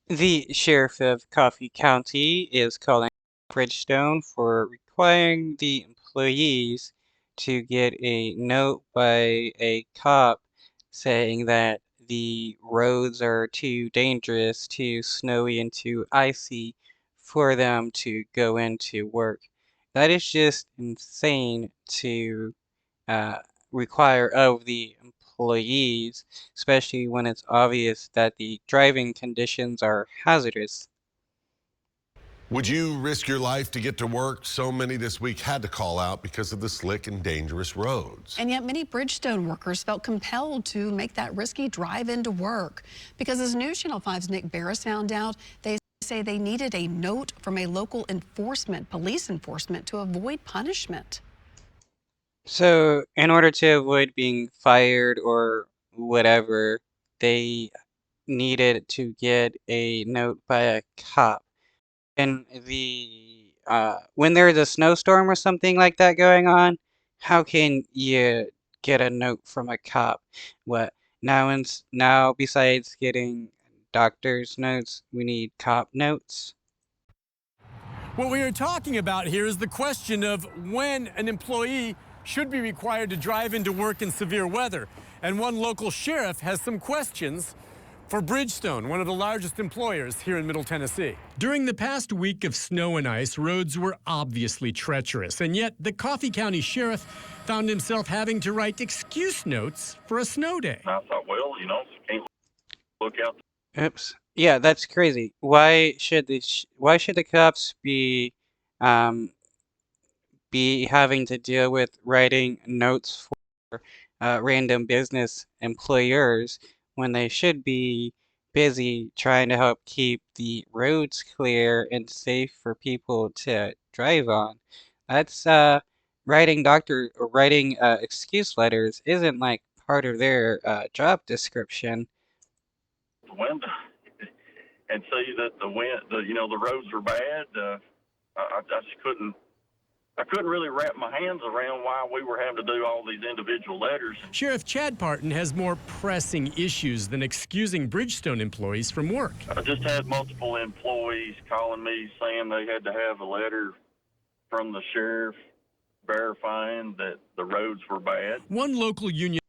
The sheriff of Coffee County is calling Bridgestone for requiring the employees to get a note by a cop saying that the roads are too dangerous, too snowy, and too icy for them to go into work. That is just insane to uh, require of the employees, especially when it's obvious that the driving conditions are hazardous. Would you risk your life to get to work? So many this week had to call out because of the slick and dangerous roads. And yet many Bridgestone workers felt compelled to make that risky drive into work. Because as News Channel 5's Nick Barris found out, they say they needed a note from a local police enforcement to avoid punishment. So, in order to avoid being fired or whatever, they needed to get a note by a cop. And when there's a snowstorm or something like that going on, how can you get a note from a cop? What now besides getting doctor's notes, we need cop notes? What we are talking about here is the question of when an employee should be required to drive into work in severe weather. And one local sheriff has some questions for Bridgestone, one of the largest employers here in Middle Tennessee. During the past week of snow and ice, roads were obviously treacherous, and yet the Coffee County sheriff found himself having to write excuse notes for a snow day. I thought, well, can't look out. Oops. Yeah, that's crazy. Why should the cops um be having to deal with writing notes for random business employers when they should be busy trying to help keep the roads clear and safe for people to drive on? That's writing excuse letters isn't like part of their job description. The window and see that the roads were bad. I just couldn't. I couldn't really wrap my hands around why we were having to do all these individual letters. Sheriff Chad Parton has more pressing issues than excusing Bridgestone employees from work. I just had multiple employees calling me saying they had to have a letter from the sheriff verifying that the roads were bad. One local union.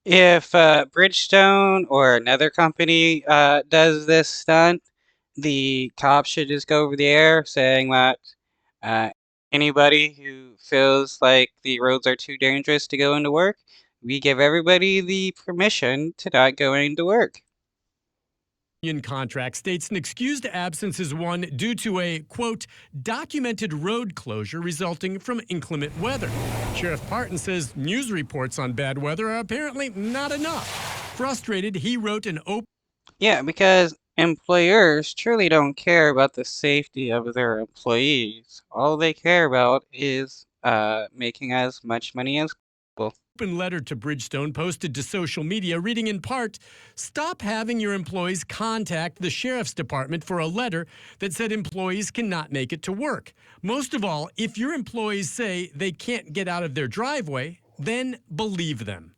If Bridgestone or another company does this stunt, the cops should just go over the air saying that uh, anybody who feels like the roads are too dangerous to go into work, we give everybody the permission to not go into work. Union contract states an excused absence is one due to a, quote, documented road closure resulting from inclement weather. Sheriff Parton says news reports on bad weather are apparently not enough. Frustrated, he wrote an open. Yeah, because employers truly don't care about the safety of their employees. All they care about is making as much money as possible. Open letter to Bridgestone posted to social media reading in part, stop having your employees contact the sheriff's department for a letter that said employees cannot make it to work. Most of all, if your employees say they can't get out of their driveway, then believe them.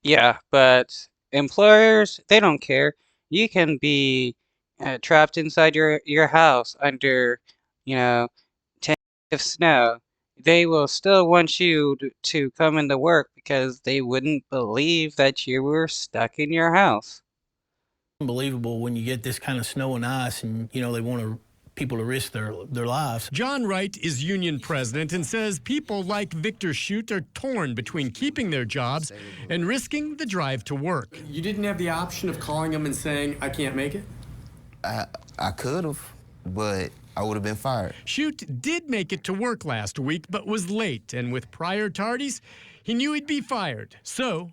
Yeah, but employers, they don't care. You can be trapped inside your house under, 10 feet of snow. They will still want you to come into work because they wouldn't believe that you were stuck in your house. Unbelievable when you get this kind of snow and ice and, they want people to risk their lives. John Wright is union president and says people like Victor Shute are torn between keeping their jobs and risking the drive to work. You didn't have the option of calling them and saying, I can't make it? I could have, but I would have been fired. Shute did make it to work last week, but was late, and with prior tardies, he knew he'd be fired. So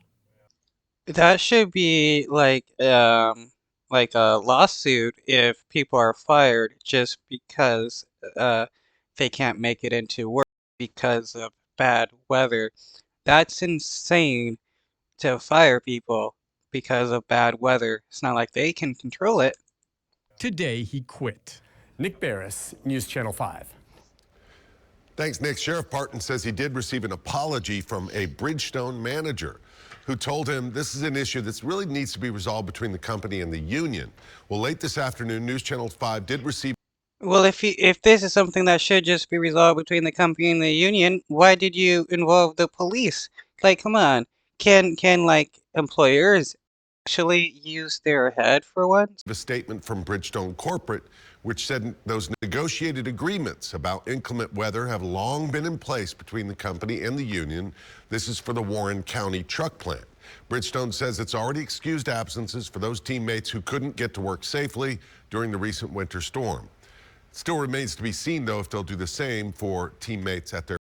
That should be like a lawsuit if people are fired just because they can't make it into work because of bad weather. That's insane to fire people because of bad weather. It's not like they can control it. today he quit. Nick Barris, News Channel 5. Thanks, Nick. Sheriff Parton says he did receive an apology from a Bridgestone manager. who told him this is an issue that really needs to be resolved between the company and the union. Well, late this afternoon, News Channel 5 did receive. Well, if this is something that should just be resolved between the company and the union, why did you involve the police? Like, come on. Can like employers actually use their head for once? A statement from Bridgestone Corporate, which said those negotiated agreements about inclement weather have long been in place between the company and the union. This is for the Warren County truck plant. Bridgestone says it's already excused absences for those teammates who couldn't get to work safely during the recent winter storm. Still remains to be seen, though, if they'll do the same for teammates at their